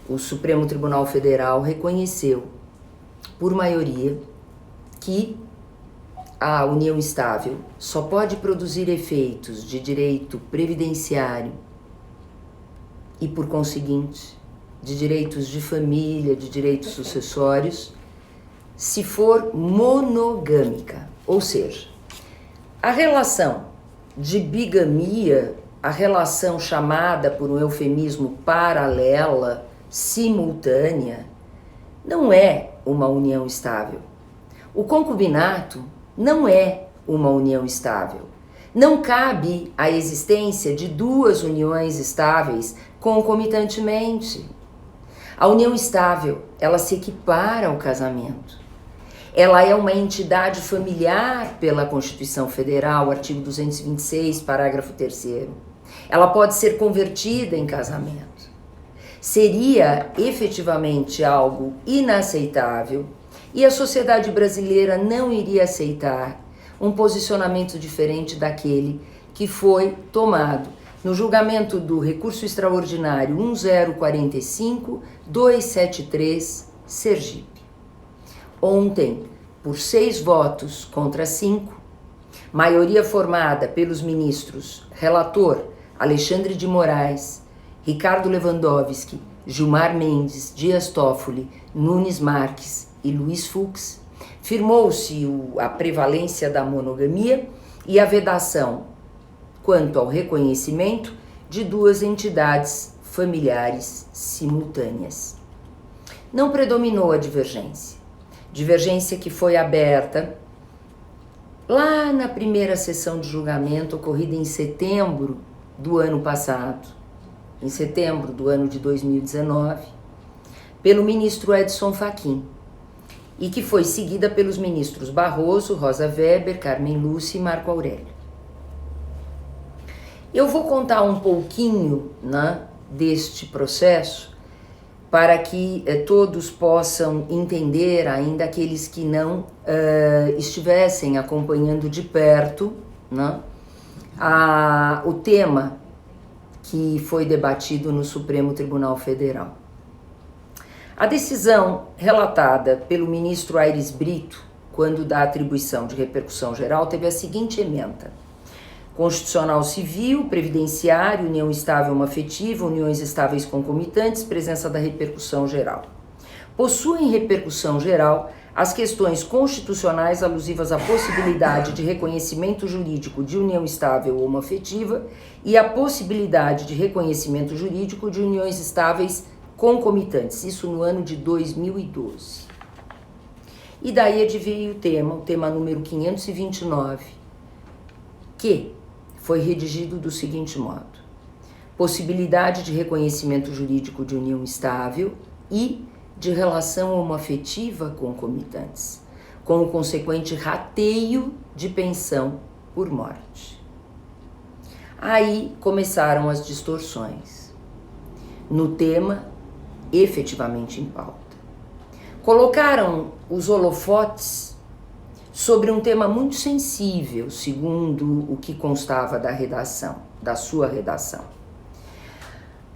o Supremo Tribunal Federal reconheceu, por maioria, que a união estável só pode produzir efeitos de direito previdenciário e, por conseguinte, de direitos de família, de direitos sucessórios, se for monogâmica. Ou seja, a relação de bigamia, a relação chamada por um eufemismo paralela, simultânea, não é uma união estável. O concubinato não é uma união estável. Não cabe a existência de duas uniões estáveis concomitantemente. A união estável, ela se equipara ao casamento. Ela é uma entidade familiar pela Constituição Federal, artigo 226, parágrafo 3º. Ela pode ser convertida em casamento. Seria efetivamente algo inaceitável e a sociedade brasileira não iria aceitar um posicionamento diferente daquele que foi tomado no julgamento do recurso extraordinário 1045-273, Sergipe. Ontem, por 6 votos contra 5, maioria formada pelos ministros relator Alexandre de Moraes, Ricardo Lewandowski, Gilmar Mendes, Dias Toffoli, Nunes Marques e Luiz Fux, firmou-se a prevalência da monogamia e a vedação quanto ao reconhecimento de duas entidades familiares simultâneas. Não predominou a divergência que foi aberta lá na primeira sessão de julgamento ocorrida em setembro do ano passado, em setembro do ano de 2019, pelo ministro Edson Fachin, e que foi seguida pelos ministros Barroso, Rosa Weber, Carmen Lúcia e Marco Aurélio. Eu vou contar um pouquinho, né, deste processo para que todos possam entender, ainda aqueles que não estivessem acompanhando de perto, né, o tema que foi debatido no Supremo Tribunal Federal. A decisão relatada pelo ministro Aires Brito, quando da atribuição de repercussão geral, teve a seguinte ementa: constitucional civil, previdenciário, união estável homoafetiva, uniões estáveis concomitantes, presença da repercussão geral. Possuem repercussão geral as questões constitucionais alusivas à possibilidade de reconhecimento jurídico de união estável homoafetiva e à possibilidade de reconhecimento jurídico de uniões estáveis concomitantes, isso no ano de 2012. E daí adveio o tema número 529, que foi redigido do seguinte modo: possibilidade de reconhecimento jurídico de união estável e de relação homoafetiva concomitantes, com o consequente rateio de pensão por morte. Aí começaram as distorções no tema efetivamente em pauta. Colocaram os holofotes sobre um tema muito sensível, segundo o que constava da redação, da sua redação.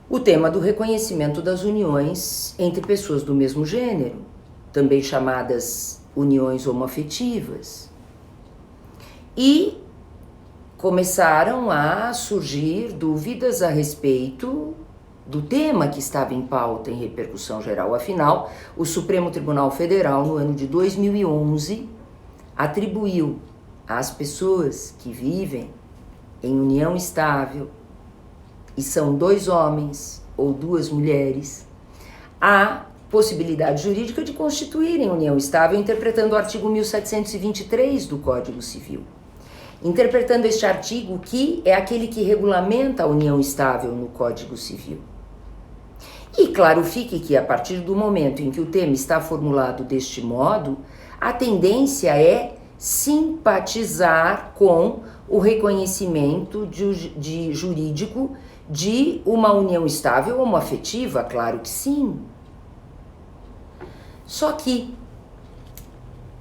O tema do reconhecimento das uniões entre pessoas do mesmo gênero, também chamadas uniões homoafetivas. E começaram a surgir dúvidas a respeito do tema que estava em pauta em repercussão geral. Afinal, o Supremo Tribunal Federal, no ano de 2011, atribuiu às pessoas que vivem em união estável e são 2 homens ou 2 mulheres a possibilidade jurídica de constituírem união estável, interpretando o artigo 1723 do Código Civil. Interpretando este artigo, que é aquele que regulamenta a união estável no Código Civil. E claro fique que, a partir do momento em que o tema está formulado deste modo, a tendência é simpatizar com o reconhecimento de jurídico de uma união estável homoafetiva, claro que sim. Só que,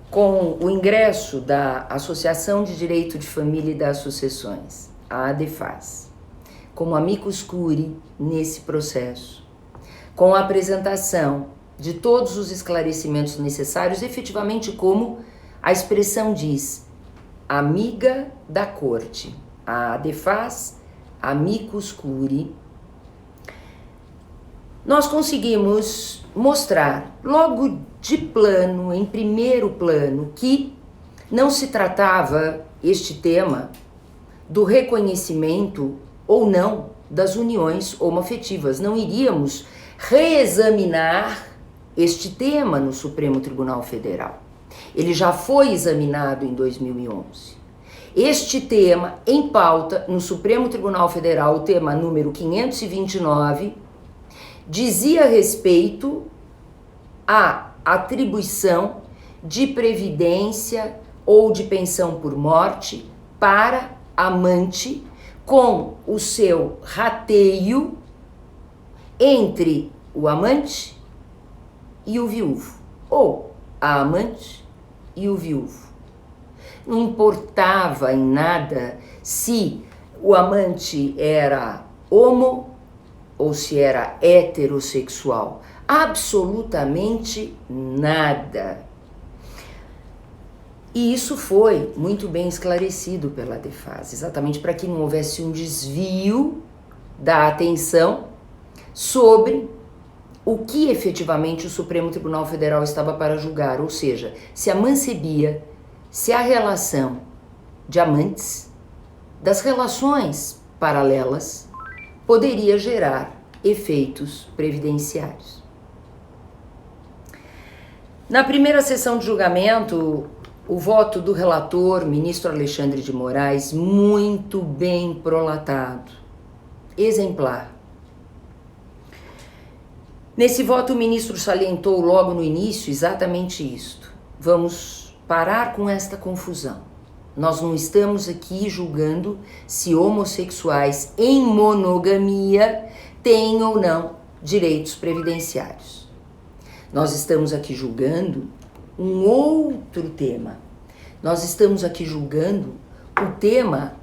com o ingresso da Associação de Direito de Família e das Sucessões, a ADEFAS, como amicus curiae nesse processo, com a apresentação de todos os esclarecimentos necessários, efetivamente como a expressão diz, amiga da corte, a defas amicus curiae, nós conseguimos mostrar logo de plano, em primeiro plano, que não se tratava este tema do reconhecimento ou não das uniões homoafetivas. Não iríamos reexaminar este tema no Supremo Tribunal Federal. Ele já foi examinado em 2011. Este tema em pauta no Supremo Tribunal Federal, o tema número 529, dizia respeito à atribuição de previdência ou de pensão por morte para amante com o seu rateio entre o amante e o viúvo, ou a amante e o viúvo. Não importava em nada se o amante era homo ou se era heterossexual. Absolutamente nada. E isso foi muito bem esclarecido pela Defas, exatamente para que não houvesse um desvio da atenção sobre o que efetivamente o Supremo Tribunal Federal estava para julgar, ou seja, se amancebia, se a relação de amantes, das relações paralelas, poderia gerar efeitos previdenciários. Na primeira sessão de julgamento, o voto do relator, ministro Alexandre de Moraes, muito bem prolatado, exemplar. Nesse voto, o ministro salientou logo no início exatamente isto. Vamos parar com esta confusão. Nós não estamos aqui julgando se homossexuais em monogamia têm ou não direitos previdenciários. Nós estamos aqui julgando um outro tema. Nós estamos aqui julgando o tema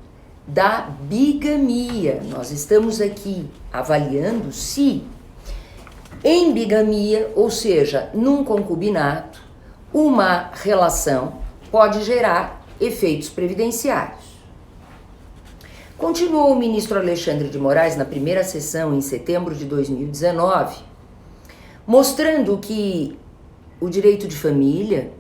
da bigamia. Nós estamos aqui avaliando se em bigamia, ou seja, num concubinato, uma relação pode gerar efeitos previdenciários. Continuou o ministro Alexandre de Moraes na primeira sessão, em setembro de 2019, mostrando que o direito de família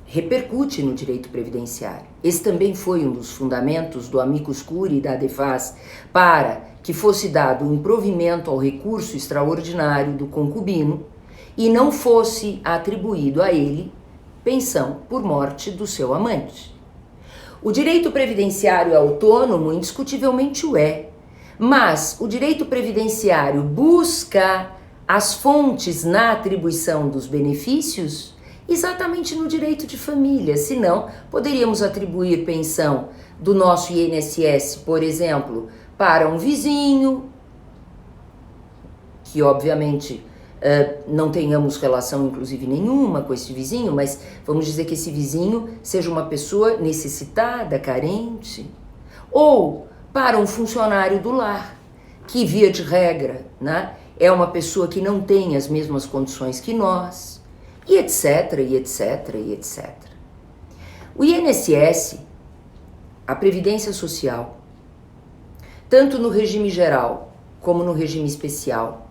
repercute no direito previdenciário. Esse também foi um dos fundamentos do amicus curiae e da Defas para que fosse dado um provimento ao recurso extraordinário do concubino e não fosse atribuído a ele pensão por morte do seu amante. O direito previdenciário autônomo indiscutivelmente o é, mas o direito previdenciário busca as fontes na atribuição dos benefícios exatamente no direito de família, senão poderíamos atribuir pensão do nosso INSS, por exemplo, para um vizinho, que obviamente não tenhamos relação inclusive nenhuma com esse vizinho, mas vamos dizer que esse vizinho seja uma pessoa necessitada, carente, ou para um funcionário do lar, que via de regra, né, é uma pessoa que não tem as mesmas condições que nós, e etc, e etc, e etc. O INSS, a Previdência Social, tanto no regime geral como no regime especial,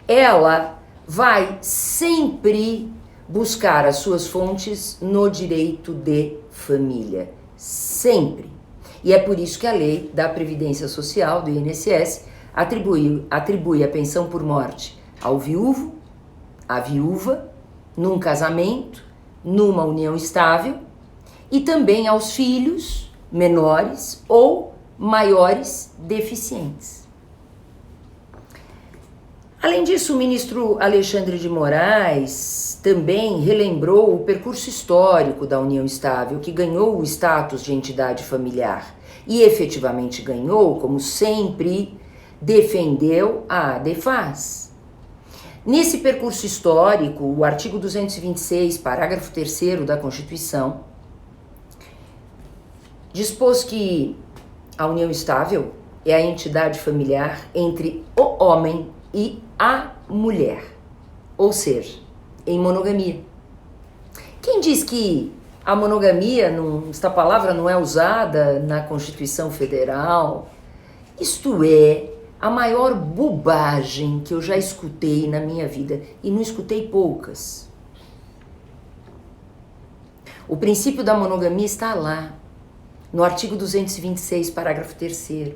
ela vai sempre buscar as suas fontes no direito de família. Sempre. E é por isso que a lei da Previdência Social, do INSS, atribui a pensão por morte ao viúvo, à viúva, num casamento, numa união estável, e também aos filhos menores ou maiores deficientes. Além disso, o ministro Alexandre de Moraes também relembrou o percurso histórico da união estável, que ganhou o status de entidade familiar e efetivamente ganhou, como sempre defendeu a Defas. Nesse percurso histórico, o artigo 226, parágrafo 3º da Constituição, dispôs que a união estável é a entidade familiar entre o homem e a mulher, ou seja, em monogamia. Quem diz que a monogamia, esta palavra não é usada na Constituição Federal? Isto é a maior bobagem que eu já escutei na minha vida, e não escutei poucas. O princípio da monogamia está lá, no artigo 226, parágrafo 3º,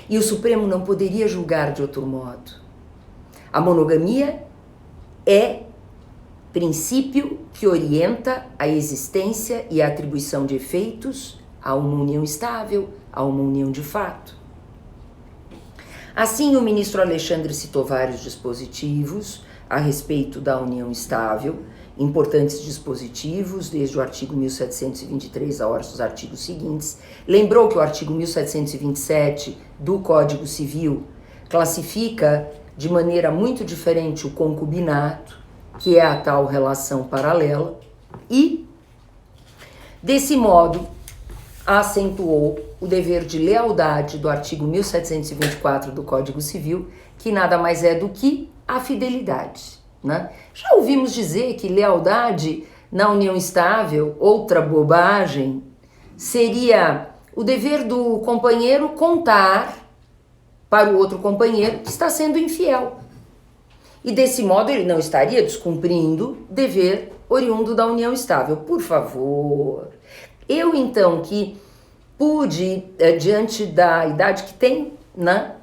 e o Supremo não poderia julgar de outro modo. A monogamia é princípio que orienta a existência e a atribuição de efeitos a uma união estável, a uma união de fato. Assim, o ministro Alexandre citou vários dispositivos a respeito da união estável, importantes dispositivos, desde o artigo 1723 aos artigos seguintes. Lembrou que o artigo 1727 do Código Civil classifica de maneira muito diferente o concubinato, que é a tal relação paralela, e, desse modo, acentuou o dever de lealdade do artigo 1724 do Código Civil, que nada mais é do que a fidelidade, né? Já ouvimos dizer que lealdade na união estável, outra bobagem, seria o dever do companheiro contar para o outro companheiro que está sendo infiel. E desse modo ele não estaria descumprindo dever oriundo da união estável. Por favor. Eu então que pude, diante da idade que tem, né,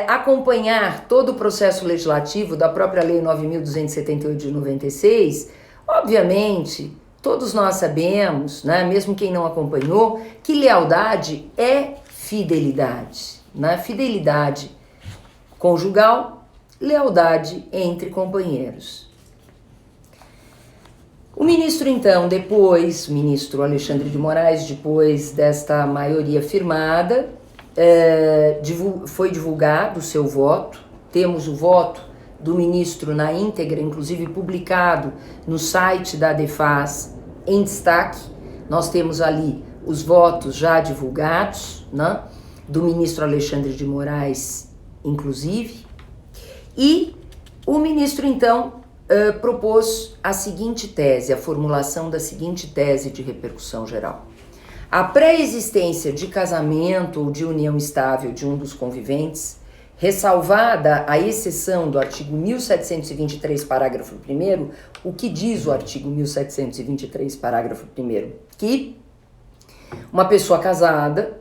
acompanhar todo o processo legislativo da própria Lei 9.278 de 96, obviamente, todos nós sabemos, né, mesmo quem não acompanhou, que lealdade é fidelidade, né? Fidelidade conjugal, lealdade entre companheiros. O ministro, então, o ministro Alexandre de Moraes, depois desta maioria firmada, foi divulgado o seu voto. Temos o voto do ministro na íntegra, inclusive publicado no site da ADEFAS em destaque. Nós temos ali os votos já divulgados, né, do ministro Alexandre de Moraes, inclusive. E o ministro, então, propôs a seguinte tese, a formulação da seguinte tese de repercussão geral. A pré-existência de casamento ou de união estável de um dos conviventes, ressalvada a exceção do artigo 1723, parágrafo 1º, o que diz o artigo 1723, parágrafo 1º? Que uma pessoa casada,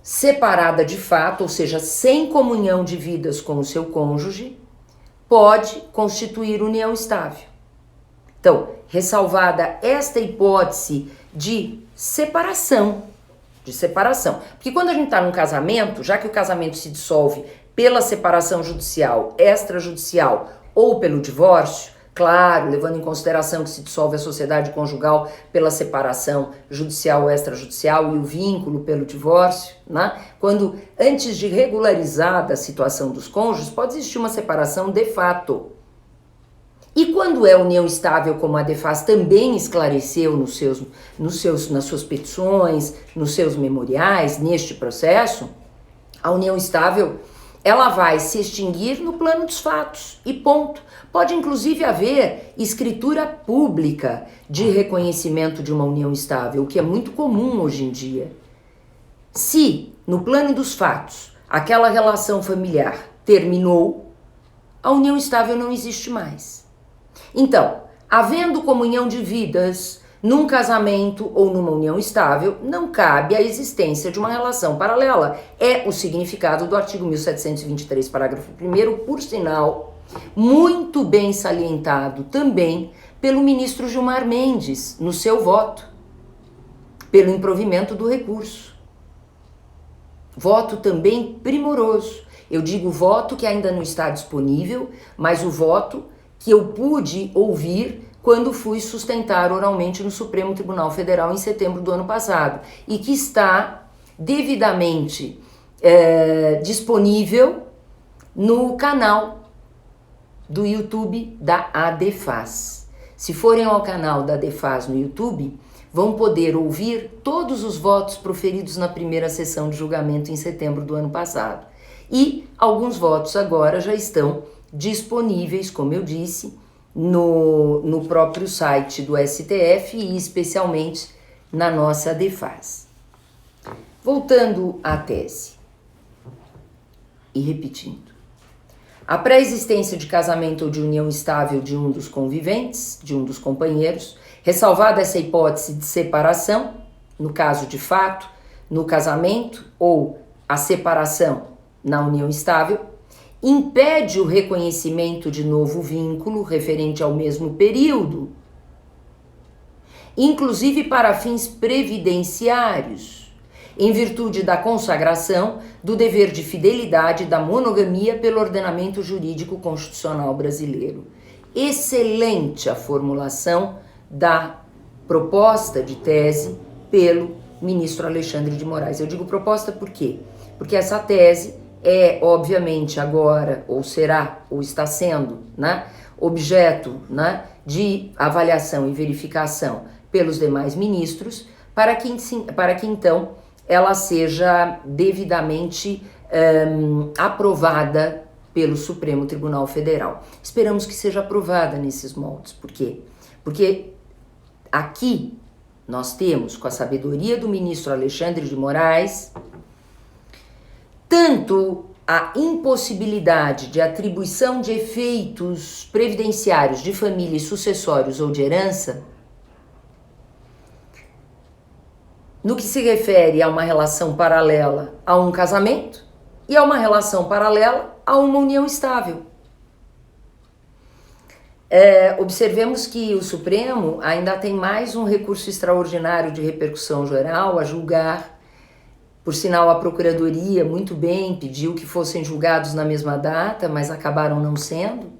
separada de fato, ou seja, sem comunhão de vidas com o seu cônjuge, pode constituir união estável. Então, ressalvada esta hipótese de separação, porque quando a gente está num casamento, já que o casamento se dissolve pela separação judicial, extrajudicial ou pelo divórcio, claro, levando em consideração que se dissolve a sociedade conjugal pela separação judicial ou extrajudicial e o vínculo pelo divórcio, né? Quando, antes de regularizada a situação dos cônjuges, pode existir uma separação de fato. E quando é união estável, como a ADEFAS também esclareceu nas suas petições, nos seus memoriais, neste processo, a união estável, ela vai se extinguir no plano dos fatos, e ponto. Pode inclusive haver escritura pública de reconhecimento de uma união estável, o que é muito comum hoje em dia. Se, no plano dos fatos, aquela relação familiar terminou, a união estável não existe mais. Então, havendo comunhão de vidas num casamento ou numa união estável, não cabe a existência de uma relação paralela. É o significado do artigo 1723, parágrafo 1º, por sinal, muito bem salientado também pelo ministro Gilmar Mendes no seu voto, pelo improvimento do recurso. Voto também primoroso. Eu digo voto que ainda não está disponível, mas o voto que eu pude ouvir quando fui sustentar oralmente no Supremo Tribunal Federal em setembro do ano passado, e que está devidamente disponível no canal do YouTube da ADEFAS. Se forem ao canal da ADEFAS no YouTube, vão poder ouvir todos os votos proferidos na primeira sessão de julgamento em setembro do ano passado. E alguns votos agora já estão disponíveis, como eu disse, no próprio site do STF e especialmente na nossa DEFAS. Voltando à tese e repetindo. A pré-existência de casamento ou de união estável de um dos conviventes, de um dos companheiros, ressalvada essa hipótese de separação, no caso de fato, no casamento ou a separação na união estável, impede o reconhecimento de novo vínculo referente ao mesmo período, inclusive para fins previdenciários, em virtude da consagração do dever de fidelidade da monogamia pelo ordenamento jurídico constitucional brasileiro. Excelente a formulação da proposta de tese pelo ministro Alexandre de Moraes. Eu digo proposta por quê? Porque essa tese é, obviamente, agora, ou será, ou está sendo, né, objeto, né, de avaliação e verificação pelos demais ministros, para que então ela seja devidamente aprovada pelo Supremo Tribunal Federal. Esperamos que seja aprovada nesses moldes. Por quê? Porque aqui nós temos, com a sabedoria do ministro Alexandre de Moraes, tanto a impossibilidade de atribuição de efeitos previdenciários de família e sucessórios ou de herança, no que se refere a uma relação paralela a um casamento e a uma relação paralela a uma união estável. Observemos que o Supremo ainda tem mais um recurso extraordinário de repercussão geral a julgar. Por sinal, a Procuradoria muito bem pediu que fossem julgados na mesma data, mas acabaram não sendo.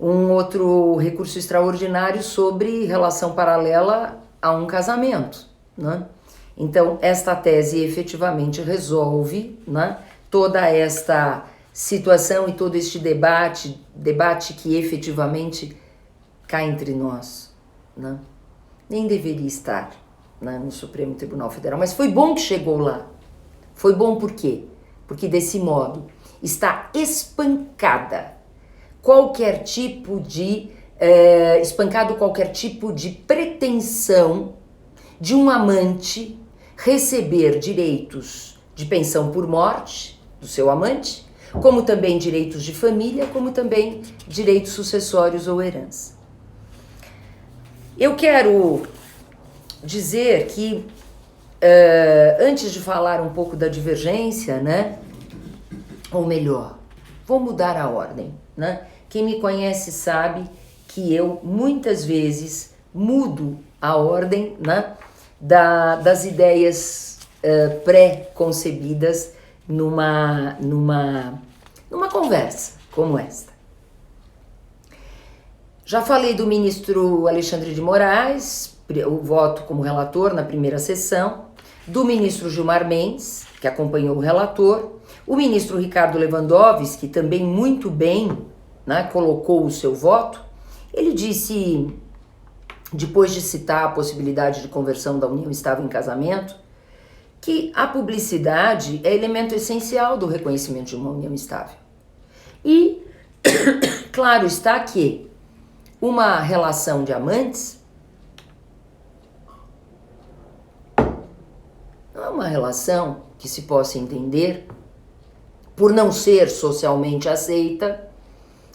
Um outro recurso extraordinário sobre relação paralela a um casamento, né? Então, esta tese efetivamente resolve, né, toda esta situação e todo este debate que efetivamente cá entre nós, né? Nem deveria estar, né, no Supremo Tribunal Federal, mas foi bom que chegou lá. Foi bom por quê? Porque desse modo está espancada qualquer tipo de pretensão de um amante receber direitos de pensão por morte do seu amante, como também direitos de família, como também direitos sucessórios ou herança. Eu quero dizer que, antes de falar um pouco da divergência, né, ou melhor, vou mudar a ordem, né? Quem me conhece sabe que eu muitas vezes mudo a ordem, né, das ideias pré-concebidas numa conversa como esta. Já falei do ministro Alexandre de Moraes, o voto como relator na primeira sessão, do ministro Gilmar Mendes, que acompanhou o relator, o ministro Ricardo Lewandowski, que também muito bem, né, colocou o seu voto. Ele disse, depois de citar a possibilidade de conversão da união estável em casamento, que a publicidade é elemento essencial do reconhecimento de uma união estável. E, claro está que uma relação de amantes não é uma relação que se possa entender, por não ser socialmente aceita,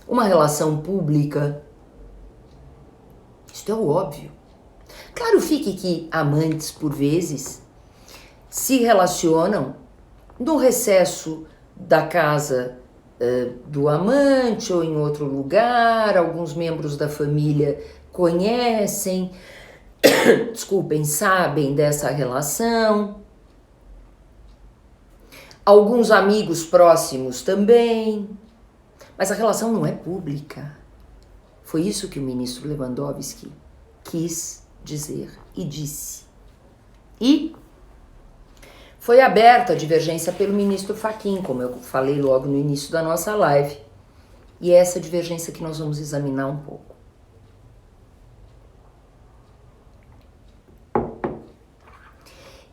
uma relação pública. Isto é o óbvio. Claro, fique que amantes, por vezes, se relacionam no recesso da casa do amante ou em outro lugar, alguns membros da família conhecem, sabem dessa relação, alguns amigos próximos também, mas a relação não é pública. Foi isso que o ministro Lewandowski quis dizer e disse. E foi aberta a divergência pelo ministro Fachin, como eu falei logo no início da nossa live. E é essa divergência que nós vamos examinar um pouco.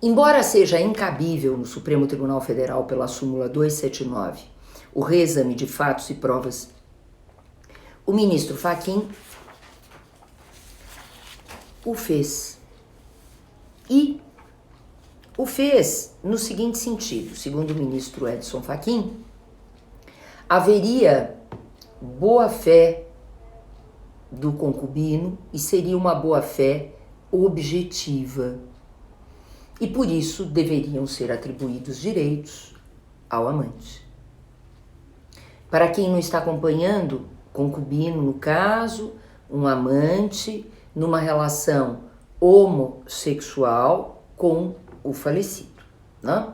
Embora seja incabível no Supremo Tribunal Federal pela súmula 279 o reexame de fatos e provas o ministro Fachin o fez. E o fez no seguinte sentido: segundo o ministro Edson Fachin, haveria boa-fé do concubino e seria uma boa-fé objetiva. E por isso deveriam ser atribuídos direitos ao amante. Para quem não está acompanhando, concubino, no caso, um amante numa relação homossexual com o falecido, né?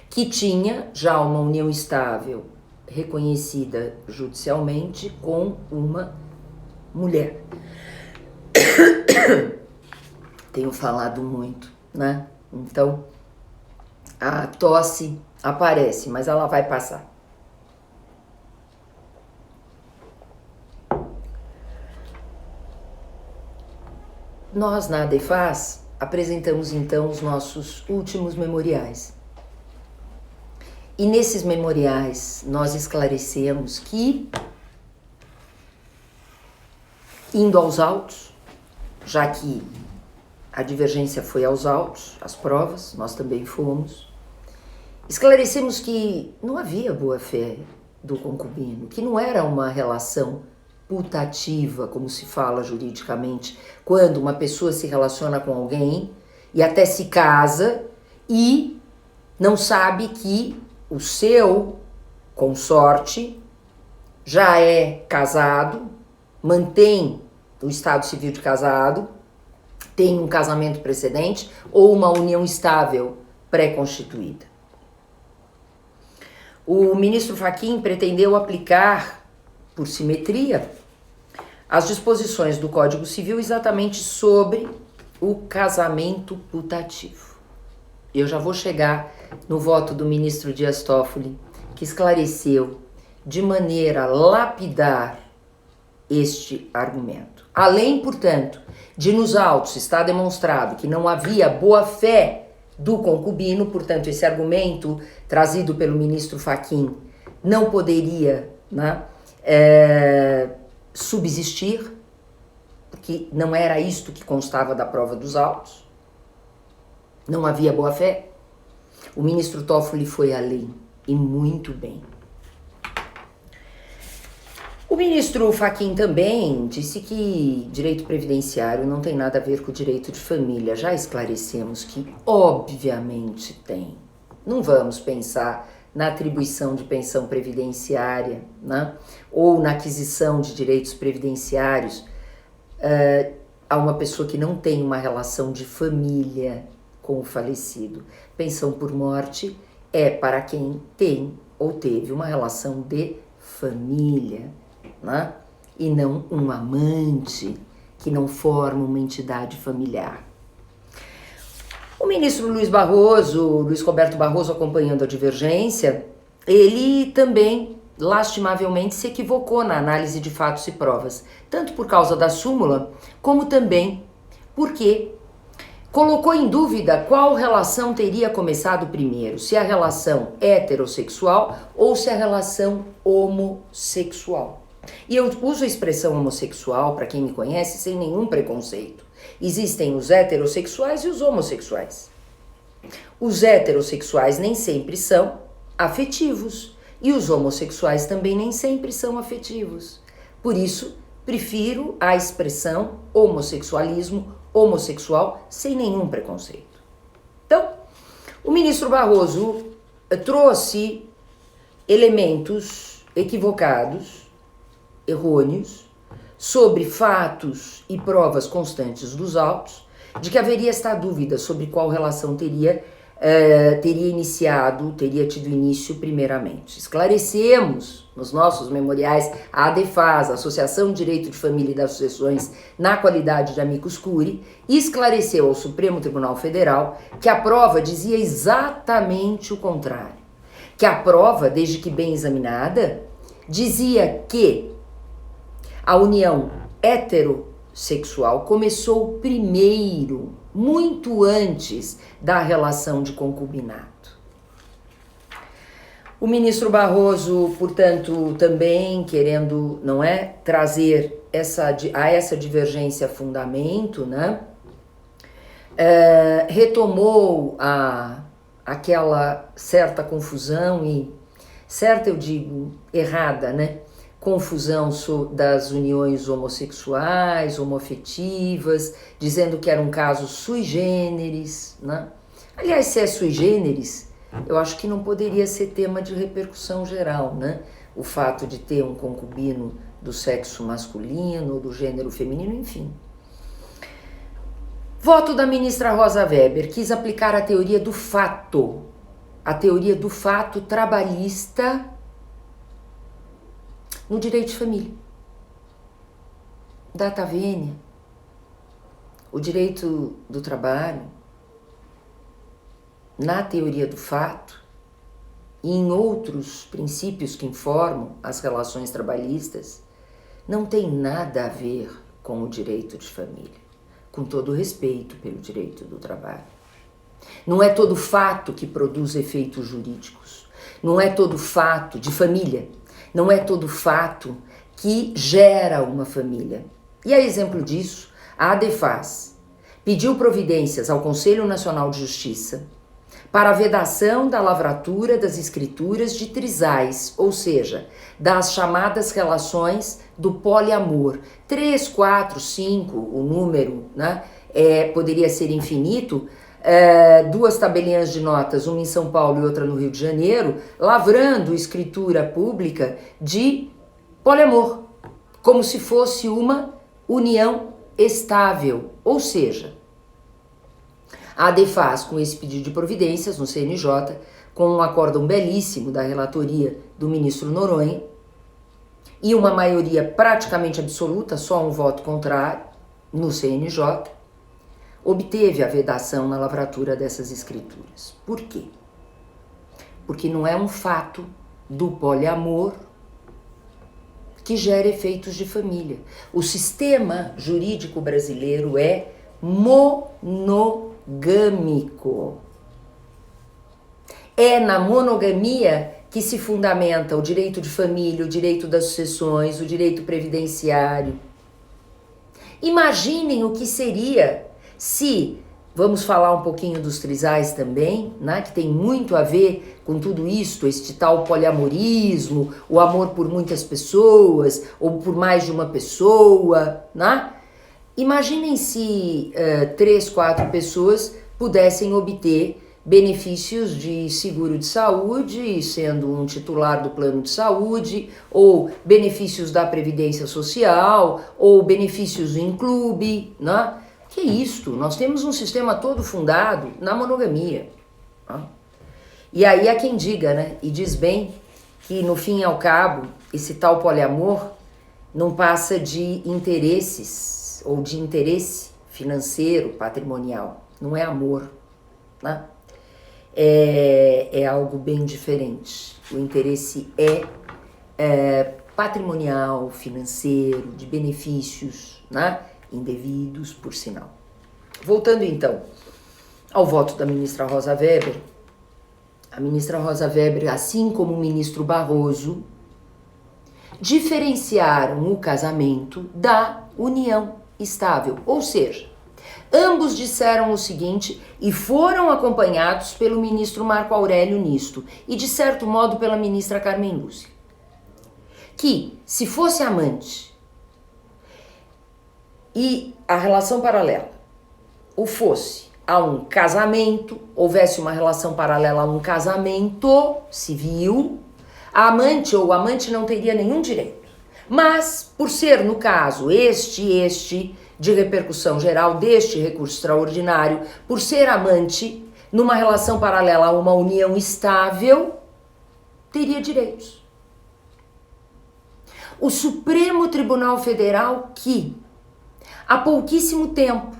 Que tinha já uma união estável reconhecida judicialmente com uma mulher. Tenho falado muito, né? Então, a tosse aparece, mas ela vai passar. Nós, na ADEFAS, apresentamos então os nossos últimos memoriais. E nesses memoriais nós esclarecemos que, indo aos autos, já que a divergência foi aos autos, às provas, nós também fomos, esclarecemos que não havia boa-fé do concubino, que não era uma relação putativa, como se fala juridicamente, quando uma pessoa se relaciona com alguém e até se casa e não sabe que o seu consorte já é casado, mantém o estado civil de casado, tem um casamento precedente ou uma união estável pré-constituída. O ministro Fachin pretendeu aplicar, por simetria, as disposições do Código Civil exatamente sobre o casamento putativo. Eu já vou chegar no voto do ministro Dias Toffoli, que esclareceu de maneira lapidar este argumento. Além, portanto, de nos autos estar demonstrado que não havia boa-fé do concubino, portanto, esse argumento trazido pelo ministro Fachin não poderia, né, subsistir, porque não era isto que constava da prova dos autos, não havia boa-fé. O ministro Toffoli foi além, e muito bem. O ministro Fachin também disse que direito previdenciário não tem nada a ver com o direito de família. Já esclarecemos que, obviamente, tem. Não vamos pensar na atribuição de pensão previdenciária, né? Ou na aquisição de direitos previdenciários a uma pessoa que não tem uma relação de família com o falecido. Pensão por morte é para quem tem ou teve uma relação de família, né? E não um amante que não forma uma entidade familiar. O ministro Luiz Roberto Barroso, acompanhando a divergência, ele também, lastimavelmente, se equivocou na análise de fatos e provas, tanto por causa da súmula, como também porque colocou em dúvida qual relação teria começado primeiro, se a relação heterossexual ou se a relação homossexual. E eu uso a expressão homossexual, para quem me conhece, sem nenhum preconceito. Existem os heterossexuais e os homossexuais. Os heterossexuais nem sempre são afetivos e os homossexuais também nem sempre são afetivos. Por isso, prefiro a expressão homossexualismo, homossexual, sem nenhum preconceito. Então, o ministro Barroso trouxe elementos equivocados, errôneos, sobre fatos e provas constantes dos autos, de que haveria esta dúvida sobre qual relação teria tido início primeiramente. Esclarecemos nos nossos memoriais a ADEFAS, a Associação de Direito de Família e das Sucessões, na qualidade de amicus curiae, e esclareceu ao Supremo Tribunal Federal que a prova dizia exatamente o contrário. Que a prova, desde que bem examinada, dizia que a união heterossexual começou primeiro, muito antes da relação de concubinato. O ministro Barroso, portanto, também querendo, não é, trazer a essa divergência fundamento, né, retomou aquela certa confusão e certa, eu digo, errada, né, confusão das uniões homossexuais, homoafetivas, dizendo que era um caso sui generis, né? Aliás, se é sui generis, eu acho que não poderia ser tema de repercussão geral, né? O fato de ter um concubino do sexo masculino, do gênero feminino, enfim. Voto da ministra Rosa Weber, quis aplicar a teoria do fato trabalhista no direito de família. Data vênia, o direito do trabalho, na teoria do fato e em outros princípios que informam as relações trabalhistas, não tem nada a ver com o direito de família, com todo o respeito pelo direito do trabalho. Não é todo fato que produz efeitos jurídicos, não é todo fato de família, não é todo fato que gera uma família. E a exemplo disso, a ADEFAS pediu providências ao Conselho Nacional de Justiça para a vedação da lavratura das escrituras de trisais, ou seja, das chamadas relações do poliamor. 3, 4, 5, o número, né, poderia ser infinito, 2 tabelinhas de notas, uma em São Paulo e outra no Rio de Janeiro, lavrando escritura pública de poliamor, como se fosse uma união estável, ou seja, a ADEFAS, com esse pedido de providências no CNJ, com um acórdão belíssimo da relatoria do ministro Noronha e uma maioria praticamente absoluta, só um voto contrário no CNJ, obteve a vedação na lavratura dessas escrituras. Por quê? Porque não é um fato do poliamor que gera efeitos de família. O sistema jurídico brasileiro é monogâmico. É na monogamia que se fundamenta o direito de família, o direito das sucessões, o direito previdenciário. Imaginem o que seria se, vamos falar um pouquinho dos trisais também, né, que tem muito a ver com tudo isso, este tal poliamorismo, o amor por muitas pessoas, ou por mais de uma pessoa, né? Imaginem se 3, 4 pessoas pudessem obter benefícios de seguro de saúde, sendo um titular do plano de saúde, ou benefícios da Previdência Social, ou benefícios em clube, né? Que isto? Nós temos um sistema todo fundado na monogamia. Né? E aí há quem diga, né? E diz bem que no fim e ao cabo, esse tal poliamor não passa de interesses, ou de interesse financeiro, patrimonial, não é amor, né? É algo bem diferente. O interesse é patrimonial, financeiro, de benefícios, né? Indevidos, por sinal. Voltando então ao voto da ministra Rosa Weber, a ministra Rosa Weber, assim como o ministro Barroso, diferenciaram o casamento da união estável, ou seja, ambos disseram o seguinte e foram acompanhados pelo ministro Marco Aurélio nisto e de certo modo pela ministra Carmen Lúcia, que se fosse amante e a relação paralela o fosse a um casamento, houvesse uma relação paralela a um casamento civil, a amante ou o amante não teria nenhum direito. Mas, por ser, no caso, este de repercussão geral deste recurso extraordinário, por ser amante, numa relação paralela a uma união estável, teria direitos. O Supremo Tribunal Federal, que há pouquíssimo tempo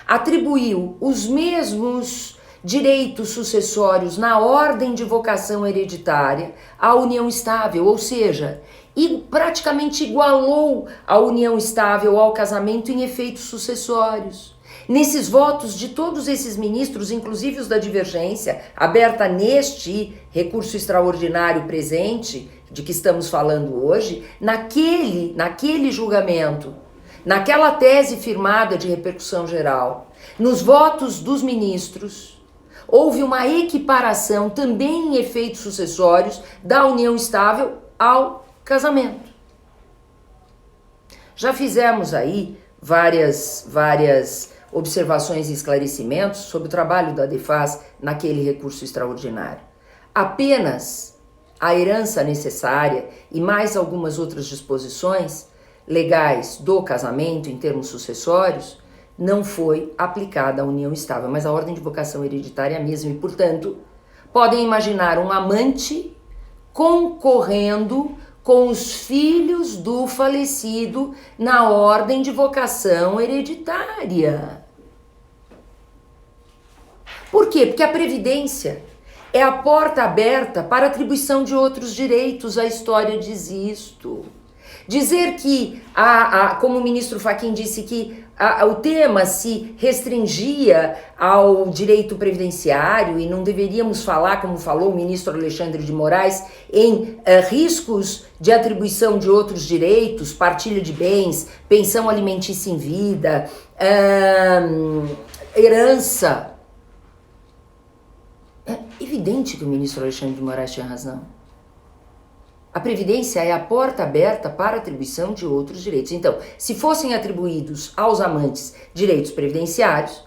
atribuiu os mesmos direitos sucessórios na ordem de vocação hereditária à união estável, ou seja, e praticamente igualou a união estável ao casamento em efeitos sucessórios. Nesses votos de todos esses ministros, inclusive os da divergência, aberta neste recurso extraordinário presente, de que estamos falando hoje, naquele julgamento, naquela tese firmada de repercussão geral, nos votos dos ministros, houve uma equiparação também em efeitos sucessórios da união estável ao casamento. Já fizemos aí várias observações e esclarecimentos sobre o trabalho da DEFAS naquele recurso extraordinário. Apenas a herança necessária e mais algumas outras disposições legais do casamento em termos sucessórios não foi aplicada à união estável, mas a ordem de vocação hereditária é a mesma e, portanto, podem imaginar um amante concorrendo com os filhos do falecido na ordem de vocação hereditária. Por quê? Porque a previdência é a porta aberta para a atribuição de outros direitos. A história diz isto. Dizer que, como o ministro Fachin disse, que o tema se restringia ao direito previdenciário e não deveríamos falar, como falou o ministro Alexandre de Moraes, em riscos de atribuição de outros direitos, partilha de bens, pensão alimentícia em vida, herança. É evidente que o ministro Alexandre de Moraes tinha razão. A previdência é a porta aberta para a atribuição de outros direitos. Então, se fossem atribuídos aos amantes direitos previdenciários,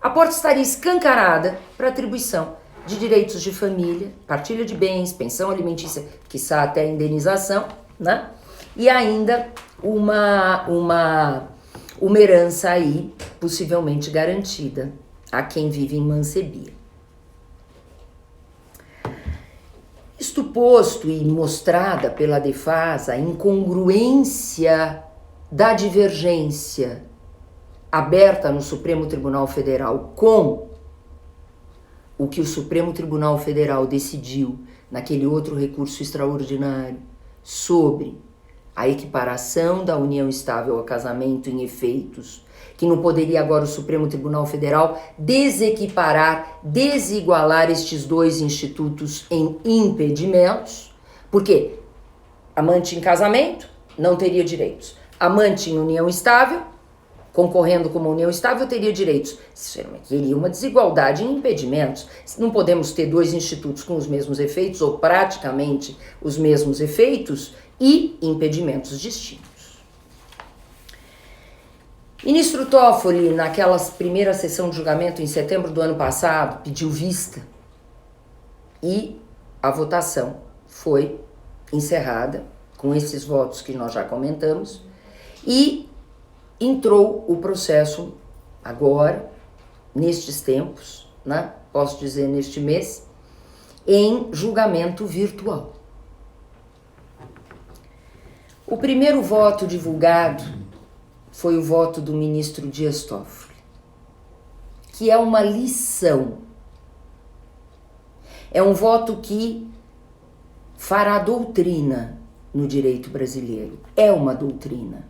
a porta estaria escancarada para a atribuição de direitos de família, partilha de bens, pensão alimentícia, quiçá até indenização, né? E ainda uma herança aí possivelmente garantida a quem vive em mancebia. Isto posto e mostrada pela DEFAS a incongruência da divergência aberta no Supremo Tribunal Federal com o que o Supremo Tribunal Federal decidiu naquele outro recurso extraordinário sobre a equiparação da união estável ao casamento em efeitos, que não poderia agora o Supremo Tribunal Federal desequiparar, desigualar estes dois institutos em impedimentos. Por quê? Amante em casamento não teria direitos. Amante em união estável, concorrendo como união estável, teria direitos. Seria uma desigualdade em impedimentos. Não podemos ter dois institutos com os mesmos efeitos, ou praticamente os mesmos efeitos, e impedimentos distintos. Ministro Toffoli, naquela primeira sessão de julgamento em setembro do ano passado, pediu vista e a votação foi encerrada com esses votos que nós já comentamos e entrou o processo agora, nestes tempos, né? Posso dizer neste mês, em julgamento virtual. O primeiro voto divulgado foi o voto do ministro Dias Toffoli, que é uma lição. É um voto que fará doutrina no direito brasileiro. É uma doutrina.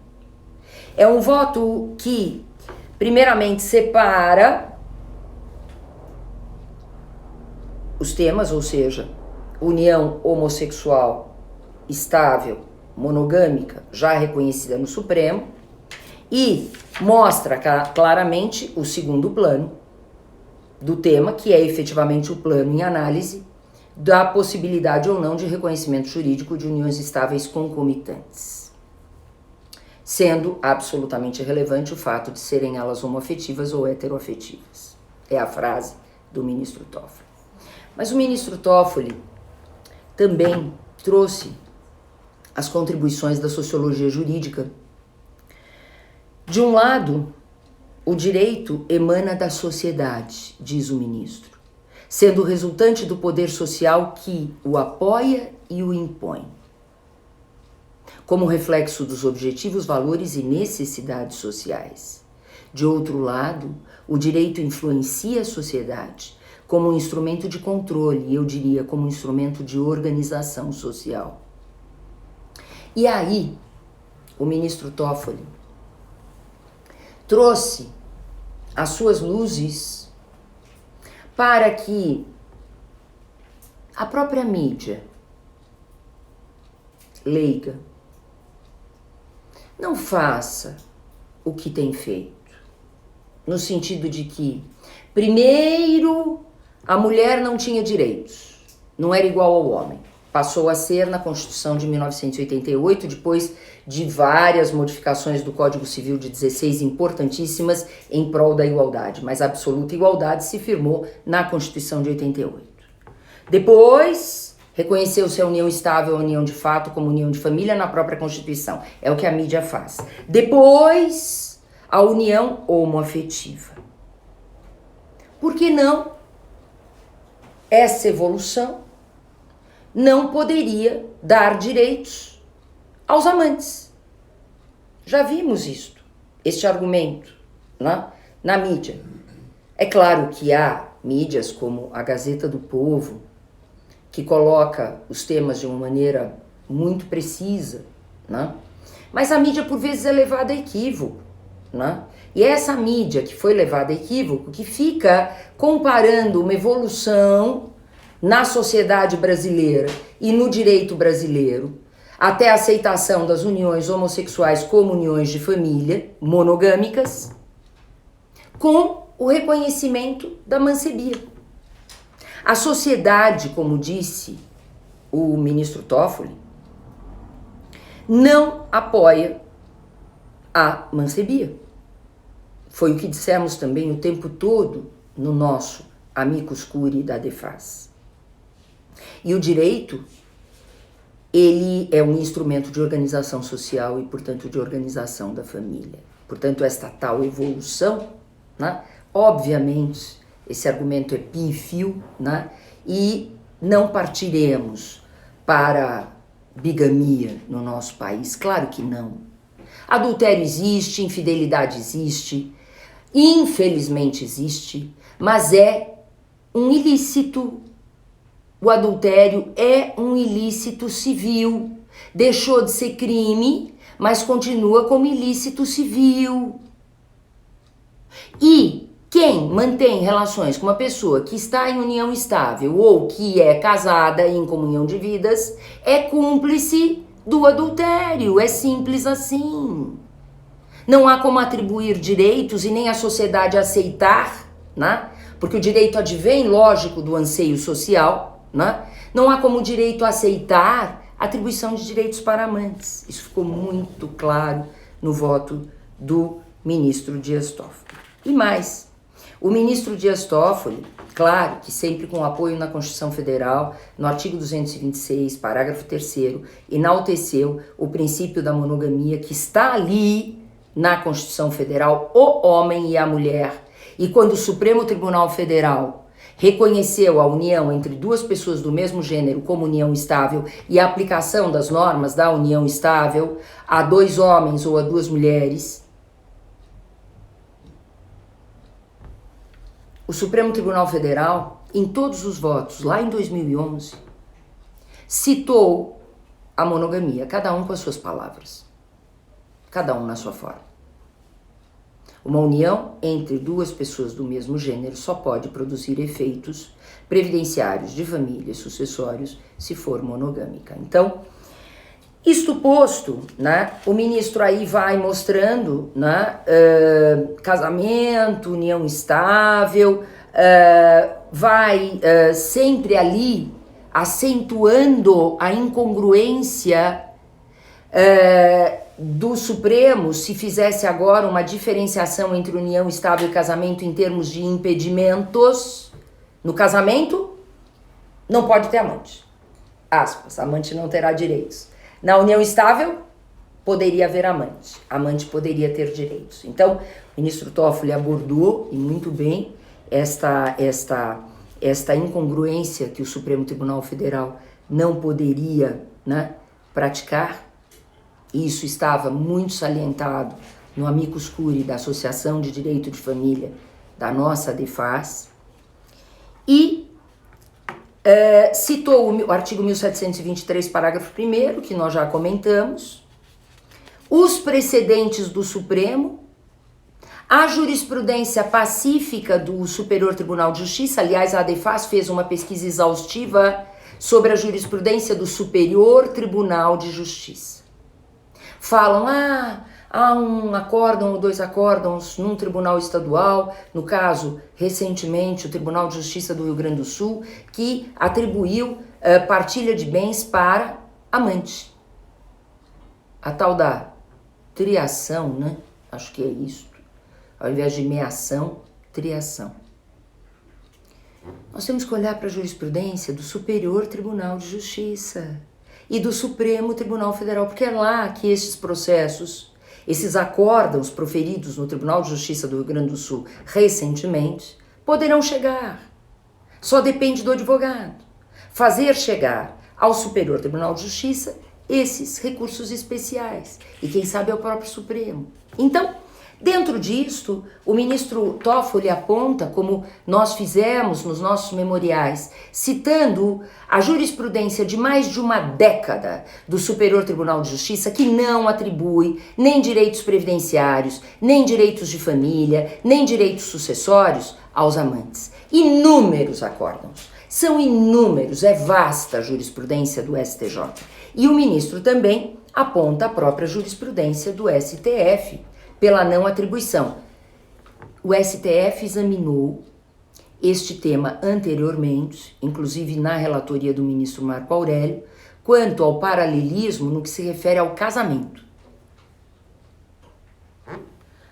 É um voto que, primeiramente, separa os temas, ou seja, união homossexual estável, monogâmica, já reconhecida no Supremo, e mostra claramente o segundo plano do tema, que é efetivamente o plano em análise da possibilidade ou não de reconhecimento jurídico de uniões estáveis concomitantes, sendo absolutamente relevante o fato de serem elas homoafetivas ou heteroafetivas. É a frase do ministro Toffoli. Mas o ministro Toffoli também trouxe as contribuições da sociologia jurídica. De um lado, o direito emana da sociedade, diz o ministro, sendo resultante do poder social que o apoia e o impõe, como reflexo dos objetivos, valores e necessidades sociais. De outro lado, o direito influencia a sociedade como um instrumento de controle, e eu diria como um instrumento de organização social. E aí, o ministro Toffoli trouxe as suas luzes para que a própria mídia leiga não faça o que tem feito, no sentido de que, primeiro, a mulher não tinha direitos, não era igual ao homem. Passou a ser na Constituição de 1988, depois de várias modificações do Código Civil de 16 importantíssimas em prol da igualdade, mas a absoluta igualdade se firmou na Constituição de 88. Depois, reconheceu-se a união estável, a união de fato, como união de família na própria Constituição. É o que a mídia faz. Depois, a união homoafetiva. Por que não? Essa evolução não poderia dar direitos aos amantes. Já vimos isto, este argumento, né, na mídia. É claro que há mídias como a Gazeta do Povo, que coloca os temas de uma maneira muito precisa, né? Mas a mídia por vezes é levada a equívoco, né? E é essa mídia que foi levada a equívoco que fica comparando uma evolução na sociedade brasileira e no direito brasileiro, até a aceitação das uniões homossexuais como uniões de família, monogâmicas, com o reconhecimento da mancebia. A sociedade, como disse o ministro Toffoli, não apoia a mancebia. Foi o que dissemos também o tempo todo no nosso amicus curiae da DEFAS. E o direito, ele é um instrumento de organização social e, portanto, de organização da família. Portanto, esta tal evolução, né? Obviamente, esse argumento é pífio, né? E não partiremos para bigamia no nosso país, claro que não. Adultério existe, infidelidade existe, infelizmente existe, mas é um ilícito. O adultério é um ilícito civil, deixou de ser crime, mas continua como ilícito civil. E quem mantém relações com uma pessoa que está em união estável ou que é casada em comunhão de vidas é cúmplice do adultério, é simples assim. Não há como atribuir direitos e nem a sociedade aceitar, né? Porque o direito advém, lógico, do anseio social, né? Não há como o direito aceitar atribuição de direitos para amantes. Isso ficou muito claro no voto do ministro Dias Toffoli. E mais, o ministro Dias Toffoli, claro que sempre com apoio na Constituição Federal, no artigo 226, parágrafo 3º, enalteceu o princípio da monogamia que está ali na Constituição Federal, o homem e a mulher. E quando o Supremo Tribunal Federal reconheceu a união entre duas pessoas do mesmo gênero como união estável e a aplicação das normas da união estável a dois homens ou a duas mulheres, o Supremo Tribunal Federal, em todos os votos, lá em 2011, citou a monogamia, cada um com as suas palavras, cada um na sua forma. Uma união entre duas pessoas do mesmo gênero só pode produzir efeitos previdenciários de família e sucessórios se for monogâmica. Então, isto posto, né, o ministro aí vai mostrando, né, casamento, união estável, vai sempre ali acentuando a incongruência do Supremo se fizesse agora uma diferenciação entre união estável e casamento em termos de impedimentos. No casamento, não pode ter amante. Aspas, amante não terá direitos. Na união estável, poderia haver amante. Amante poderia ter direitos. Então, o ministro Toffoli abordou, e muito bem, esta incongruência que o Supremo Tribunal Federal não poderia, né, praticar. Isso estava muito salientado no amicus curiae da Associação de Direito de Família da nossa DEFAS. E citou o artigo 1723, parágrafo 1º, que nós já comentamos, os precedentes do Supremo, A jurisprudência pacífica do Superior Tribunal de Justiça, aliás, a ADEFAS fez uma pesquisa exaustiva sobre a jurisprudência do Superior Tribunal de Justiça. Falam, há um acórdão ou 2 acórdãos num tribunal estadual, no caso, recentemente, o Tribunal de Justiça do Rio Grande do Sul, que atribuiu partilha de bens para amante. A tal da triação, né? Acho que é isso. Ao invés de meação, triação. Nós temos que olhar para a jurisprudência do Superior Tribunal de Justiça e do Supremo Tribunal Federal, porque é lá que esses processos, esses acórdãos proferidos no Tribunal de Justiça do Rio Grande do Sul recentemente, poderão chegar. Só depende do advogado fazer chegar ao Superior Tribunal de Justiça esses recursos especiais. E quem sabe é o próprio Supremo. Então, dentro disto, o ministro Toffoli aponta, como nós fizemos nos nossos memoriais, citando a jurisprudência de mais de uma década do Superior Tribunal de Justiça, que não atribui nem direitos previdenciários, nem direitos de família, nem direitos sucessórios aos amantes. Inúmeros acórdãos. São inúmeros, é vasta a jurisprudência do STJ. E o ministro também aponta a própria jurisprudência do STF, pela não atribuição. O STF examinou este tema anteriormente, inclusive na relatoria do ministro Marco Aurélio, quanto ao paralelismo no que se refere ao casamento.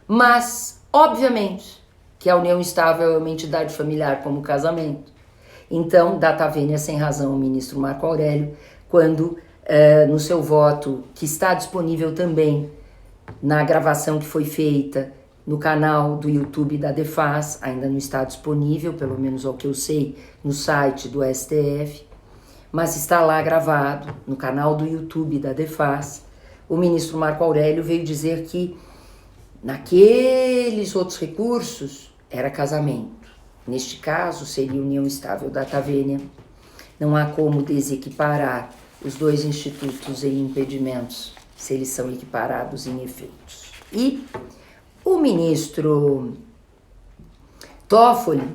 Mas, obviamente, que a união estável é uma entidade familiar como o casamento. Então, data vênia sem razão o ministro Marco Aurélio, quando no seu voto, que está disponível também na gravação que foi feita no canal do YouTube da ADEFAS, ainda não está disponível, pelo menos ao que eu sei, no site do STF, mas está lá gravado no canal do YouTube da ADEFAS. O ministro Marco Aurélio veio dizer que naqueles outros recursos era casamento. Neste caso seria união estável data vênia. Não há como desequiparar os dois institutos em impedimentos, se eles são equiparados em efeitos. E o ministro Toffoli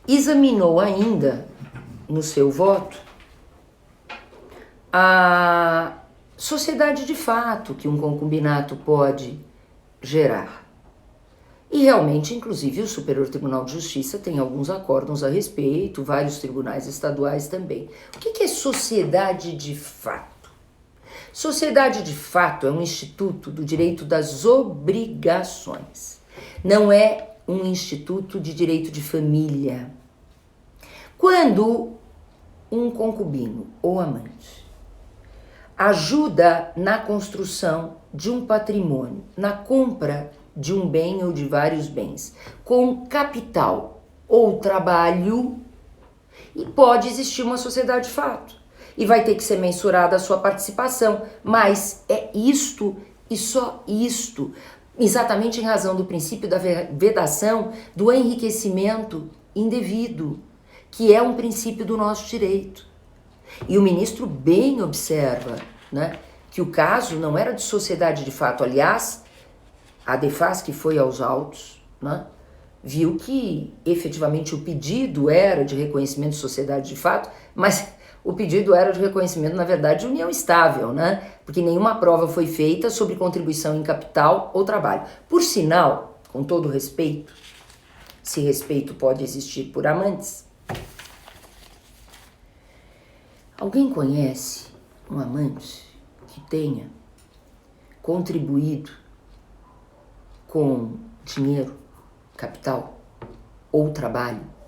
examinou ainda, no seu voto, a sociedade de fato que um concubinato pode gerar. E realmente, inclusive, o Superior Tribunal de Justiça tem alguns acórdãos a respeito, vários tribunais estaduais também. O que é sociedade de fato? Sociedade de fato é um instituto do direito das obrigações. Não é um instituto de direito de família. Quando um concubino ou amante ajuda na construção de um patrimônio, na compra de um bem ou de vários bens, com capital ou trabalho, e pode existir uma sociedade de fato. E vai ter que ser mensurada a sua participação, mas é isto e só isto, exatamente em razão do princípio da vedação do enriquecimento indevido, que é um princípio do nosso direito. E o ministro bem observa, né, que o caso não era de sociedade de fato. Aliás, a ADEFAS, que foi aos autos, né, viu que efetivamente o pedido era de reconhecimento de sociedade de fato, mas o pedido era de reconhecimento, na verdade, de união estável, né? Porque nenhuma prova foi feita sobre contribuição em capital ou trabalho. Por sinal, com todo respeito, se respeito pode existir por amantes, alguém conhece um amante que tenha contribuído com dinheiro, capital ou trabalho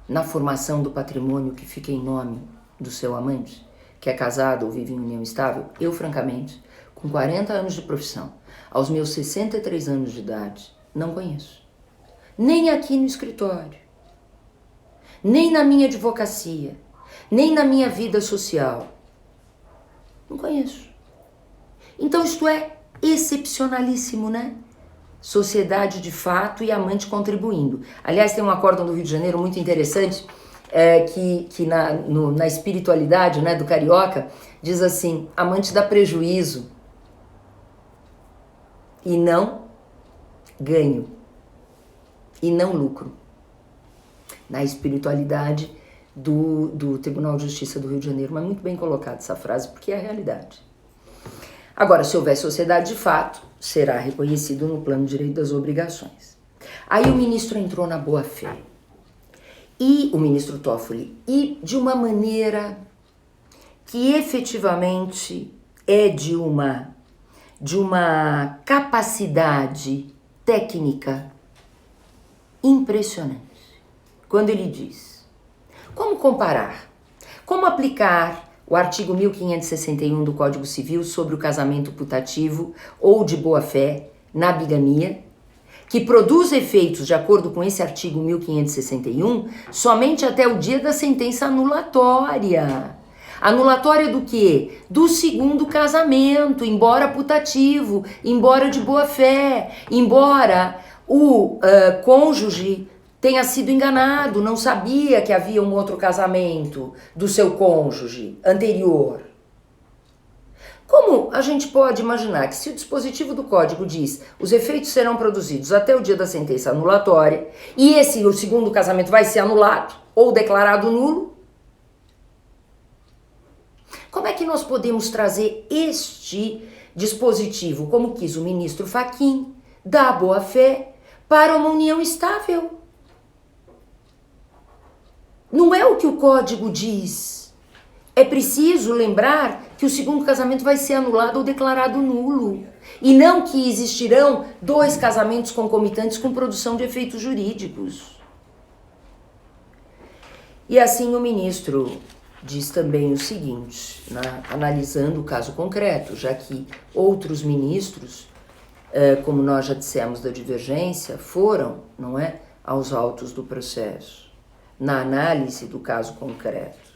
na formação do patrimônio que fica em nome do seu amante, que é casado ou vive em união estável? Eu, francamente, com 40 anos de profissão, aos meus 63 anos de idade, não conheço. Nem aqui no escritório, nem na minha advocacia, nem na minha vida social. Não conheço. Então isto é excepcionalíssimo, né? Sociedade de fato e amante contribuindo. Aliás, tem um acórdão do Rio de Janeiro muito interessante, que na espiritualidade, né, do carioca, diz assim: amante dá prejuízo e não ganho e não lucro. Na espiritualidade do Tribunal de Justiça do Rio de Janeiro. Mas muito bem colocada essa frase, porque é a realidade. Agora, se houver sociedade de fato, será reconhecido no plano de direito das obrigações. Aí o ministro entrou na boa-fé. E o ministro Toffoli, e de uma maneira que efetivamente é de uma capacidade técnica impressionante. Quando ele diz: como comparar? Como aplicar o artigo 1561 do Código Civil sobre o casamento putativo ou de boa-fé na bigamia, que produz efeitos de acordo com esse artigo 1561 somente até o dia da sentença anulatória. Anulatória do quê? Do segundo casamento, embora putativo, embora de boa-fé, embora o cônjuge tenha sido enganado, não sabia que havia um outro casamento do seu cônjuge anterior. Como a gente pode imaginar que se o dispositivo do código diz os efeitos serão produzidos até o dia da sentença anulatória e o segundo casamento vai ser anulado ou declarado nulo, como é que nós podemos trazer este dispositivo, como quis o ministro Fachin, da boa-fé, para uma união estável? Não é o que o código diz. É preciso lembrar que o segundo casamento vai ser anulado ou declarado nulo. E não que existirão 2 casamentos concomitantes com produção de efeitos jurídicos. E assim o ministro diz também o seguinte, analisando o caso concreto, já que outros ministros, como nós já dissemos da divergência, foram, não é, aos autos do processo, na análise do caso concreto.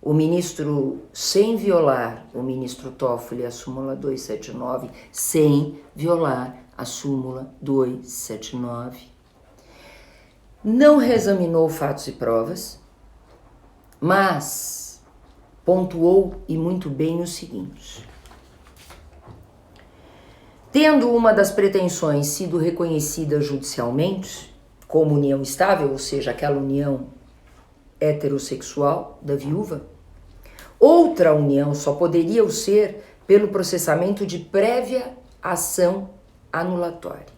O ministro, sem violar, o ministro Toffoli, a súmula 279, sem violar a súmula 279, não reexaminou fatos e provas, mas pontuou e muito bem o seguinte: tendo uma das pretensões sido reconhecida judicialmente como união estável, ou seja, aquela união heterossexual da viúva, outra união só poderia o ser pelo processamento de prévia ação anulatória.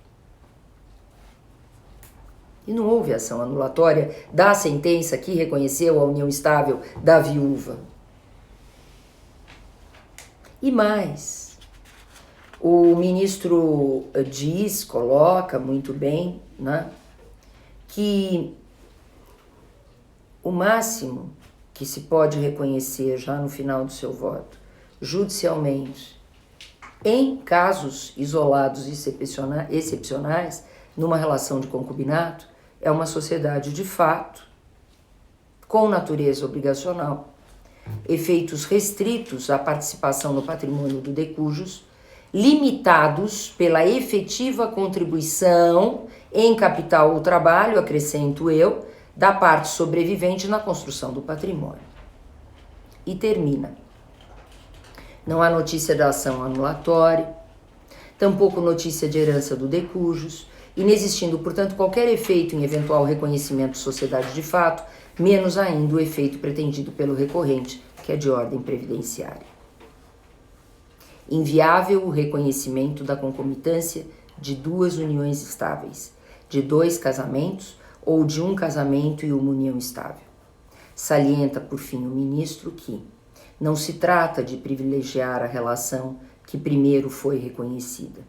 E não houve ação anulatória da sentença que reconheceu a união estável da viúva. E mais, o ministro coloca muito bem, né, que o máximo que se pode reconhecer já no final do seu voto, judicialmente, em casos isolados e excepcionais, numa relação de concubinato, é uma sociedade de fato, com natureza obrigacional, efeitos restritos à participação no patrimônio do decujus, limitados pela efetiva contribuição em capital ou trabalho, acrescento eu, da parte sobrevivente na construção do patrimônio. E termina. Não há notícia da ação anulatória, tampouco notícia de herança do decujus, inexistindo, portanto, qualquer efeito em eventual reconhecimento de sociedade de fato, menos ainda o efeito pretendido pelo recorrente, que é de ordem previdenciária. Inviável o reconhecimento da concomitância de 2 uniões estáveis, de 2 casamentos ou de um casamento e uma união estável. Salienta, por fim, o ministro que não se trata de privilegiar a relação que primeiro foi reconhecida,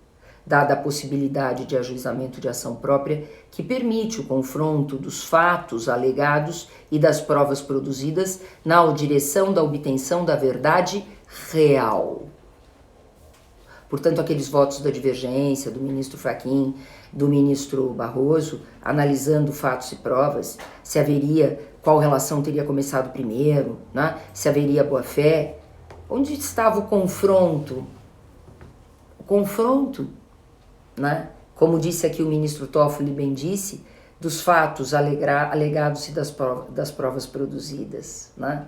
dada a possibilidade de ajuizamento de ação própria que permite o confronto dos fatos alegados e das provas produzidas na direção da obtenção da verdade real. Portanto, aqueles votos da divergência do ministro Fachin, do ministro Barroso, analisando fatos e provas, se haveria, qual relação teria começado primeiro, né? Se haveria boa-fé, onde estava o confronto? O confronto, né? Como disse aqui o ministro Toffoli, bem disse, dos fatos alegados e das provas produzidas, né?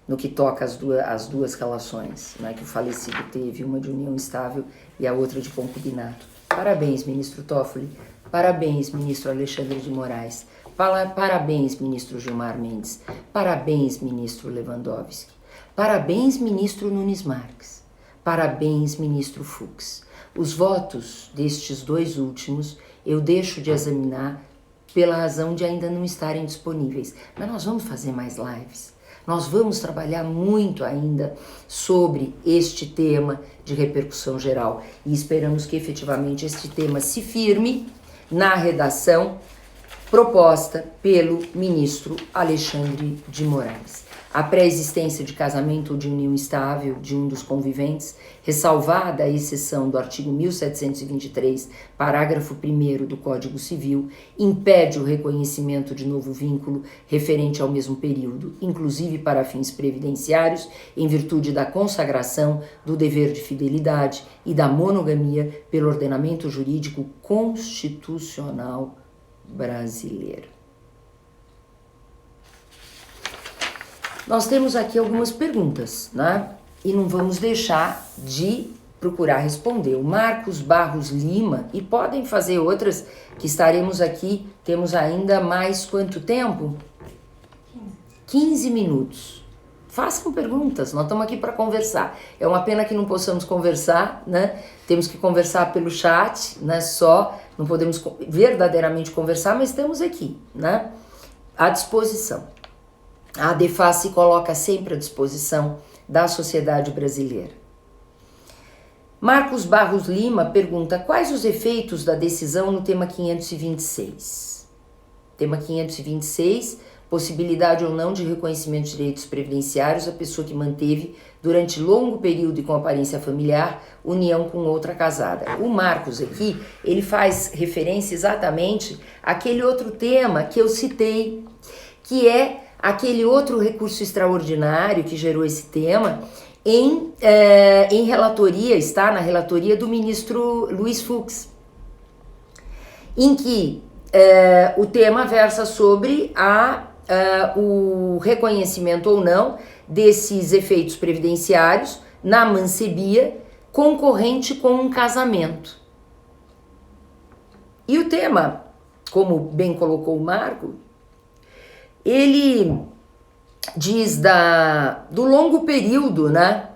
No que toca às duas relações, né, que o falecido teve, uma de união estável e a outra de concubinato. Parabéns, ministro Toffoli. Parabéns, ministro Alexandre de Moraes. Parabéns, ministro Gilmar Mendes. Parabéns, ministro Lewandowski. Parabéns, ministro Nunes Marques. Parabéns, ministro Fux. Os votos destes dois últimos eu deixo de examinar pela razão de ainda não estarem disponíveis. Mas nós vamos fazer mais lives. Nós vamos trabalhar muito ainda sobre este tema de repercussão geral e esperamos que efetivamente este tema se firme na redação proposta pelo ministro Alexandre de Moraes. A pré-existência de casamento ou de união estável de um dos conviventes, ressalvada a exceção do artigo 1723, parágrafo 1º do Código Civil, impede o reconhecimento de novo vínculo referente ao mesmo período, inclusive para fins previdenciários, em virtude da consagração do dever de fidelidade e da monogamia pelo ordenamento jurídico constitucional brasileiro. Nós temos aqui algumas perguntas, né? E não vamos deixar de procurar responder. O Marcos Barros Lima, e podem fazer outras que estaremos aqui, temos ainda mais quanto tempo? 15 minutos. Façam perguntas, nós estamos aqui para conversar. É uma pena que não possamos conversar, né? Temos que conversar pelo chat, né? Só, não podemos verdadeiramente conversar, mas estamos aqui, né? À disposição. A ADEFAS se coloca sempre à disposição da sociedade brasileira. Marcos Barros Lima pergunta: quais os efeitos da decisão no tema 526? Tema 526, possibilidade ou não de reconhecimento de direitos previdenciários à pessoa que manteve, durante longo período e com aparência familiar, união com outra casada. O Marcos aqui, ele faz referência exatamente àquele outro tema que eu citei, que é aquele outro recurso extraordinário que gerou esse tema em relatoria, está na relatoria do ministro Luiz Fux, em que o tema versa sobre o reconhecimento ou não desses efeitos previdenciários na mancebia concorrente com um casamento. E o tema, como bem colocou o Marco, ele diz do longo período, né?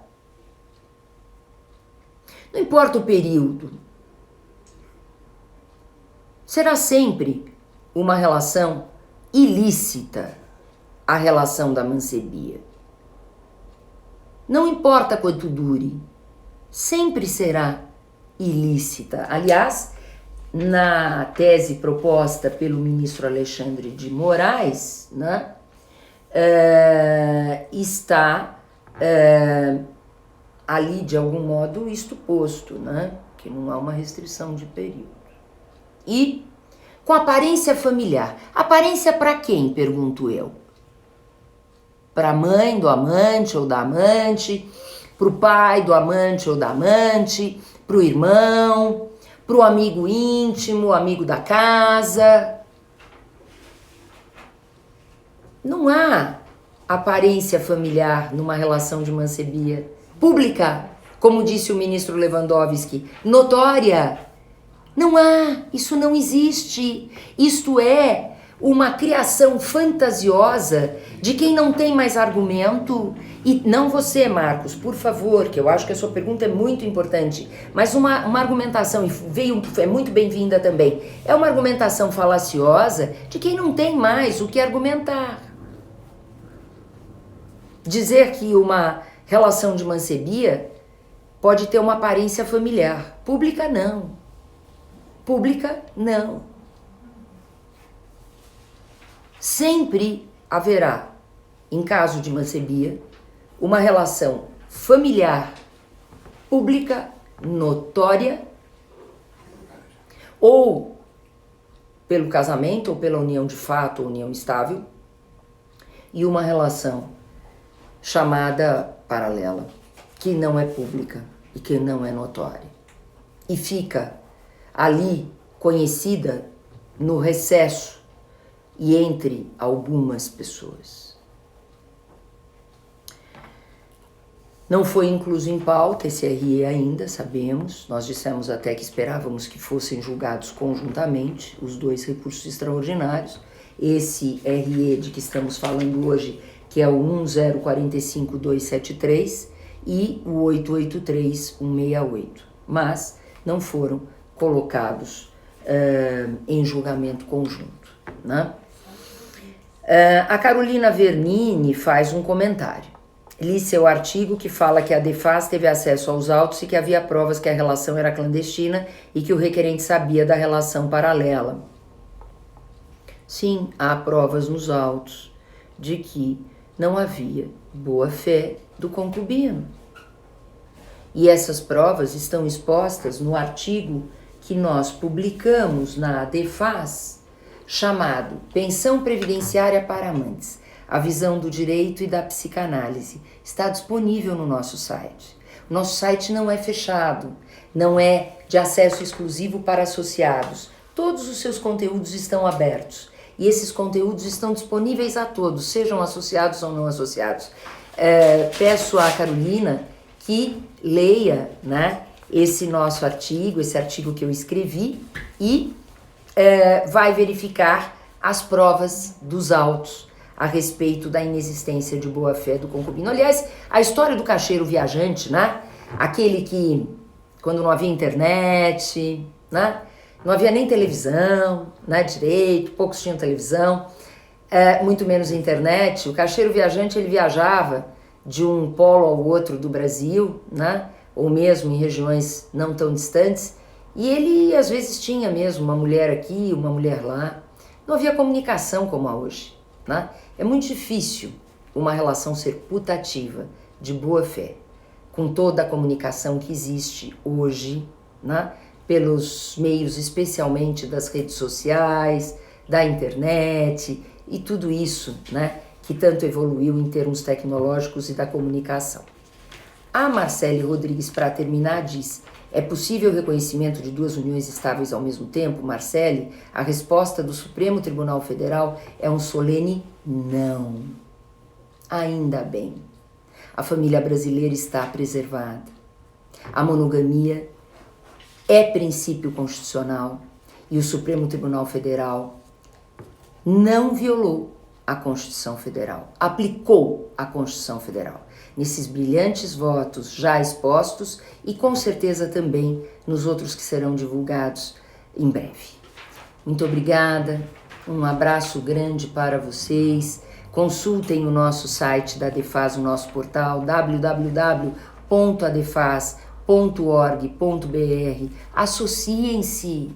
Não importa o período, será sempre uma relação ilícita a relação da mancebia. Não importa quanto dure, sempre será ilícita. Aliás, na tese proposta pelo ministro Alexandre de Moraes, né, está ali, de algum modo, isto posto, né, que não há uma restrição de período. E com aparência familiar. Aparência para quem, pergunto eu? Para a mãe do amante ou da amante, para o pai do amante ou da amante, para o irmão, para o amigo íntimo, amigo da casa. Não há aparência familiar numa relação de mancebia pública, como disse o ministro Lewandowski, notória. Não há, isso não existe. Isto é uma criação fantasiosa de quem não tem mais argumento. E não você, Marcos, por favor, que eu acho que a sua pergunta é muito importante, mas uma argumentação, é muito bem-vinda também, é uma argumentação falaciosa de quem não tem mais o que argumentar. Dizer que uma relação de mancebia pode ter uma aparência familiar. Pública, não. Pública, não. Sempre haverá, em caso de mancebia, uma relação familiar, pública, notória, ou pelo casamento, ou pela união de fato, ou união estável, e uma relação chamada paralela, que não é pública e que não é notória. E fica ali conhecida no recesso e entre algumas pessoas. Não foi incluso em pauta esse RE ainda, sabemos. Nós dissemos até que esperávamos que fossem julgados conjuntamente os dois recursos extraordinários. Esse RE de que estamos falando hoje, que é o 1045273 e o 883168, mas não foram colocados em julgamento conjunto, né? A Carolina Vernini faz um comentário. Li seu artigo que fala que a Defas teve acesso aos autos e que havia provas que a relação era clandestina e que o requerente sabia da relação paralela. Sim, há provas nos autos de que não havia boa-fé do concubino. E essas provas estão expostas no artigo que nós publicamos na Defas, chamado Pensão Previdenciária para Amantes, a visão do direito e da psicanálise. Está disponível no nosso site. O nosso site não é fechado, não é de acesso exclusivo para associados. Todos os seus conteúdos estão abertos e esses conteúdos estão disponíveis a todos, sejam associados ou não associados. Peço à Carolina que leia, né, esse nosso artigo, esse artigo que eu escrevi e vai verificar as provas dos autos a respeito da inexistência de boa-fé do concubino. Aliás, a história do caixeiro viajante, né? Aquele que, quando não havia internet, né? Não havia nem televisão, né? Direito, poucos tinham televisão, muito menos internet. O caixeiro viajante, ele viajava de um polo ao outro do Brasil, né? Ou mesmo em regiões não tão distantes, e ele às vezes tinha mesmo uma mulher aqui, uma mulher lá. Não havia comunicação como há hoje, né? É muito difícil uma relação ser putativa, de boa fé, com toda a comunicação que existe hoje, né? Pelos meios especialmente das redes sociais, da internet e tudo isso, né? Que tanto evoluiu em termos tecnológicos e da comunicação. A Marcele Rodrigues, para terminar, diz: é possível o reconhecimento de duas uniões estáveis ao mesmo tempo? Marcele, a resposta do Supremo Tribunal Federal é um solene não. Ainda bem. A família brasileira está preservada. A monogamia é princípio constitucional e o Supremo Tribunal Federal não violou a Constituição Federal, aplicou a Constituição Federal nesses brilhantes votos já expostos e com certeza também nos outros que serão divulgados em breve. Muito obrigada, um abraço grande para vocês. Consultem o nosso site da Defas, o nosso portal www.adefas.org.br. Associem-se,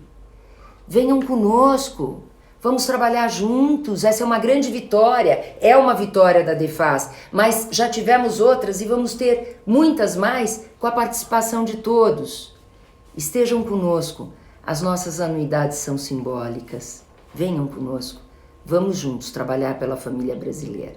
venham conosco. Vamos trabalhar juntos, essa é uma grande vitória, é uma vitória da Defas, mas já tivemos outras e vamos ter muitas mais com a participação de todos. Estejam conosco, as nossas anuidades são simbólicas. Venham conosco, vamos juntos trabalhar pela família brasileira.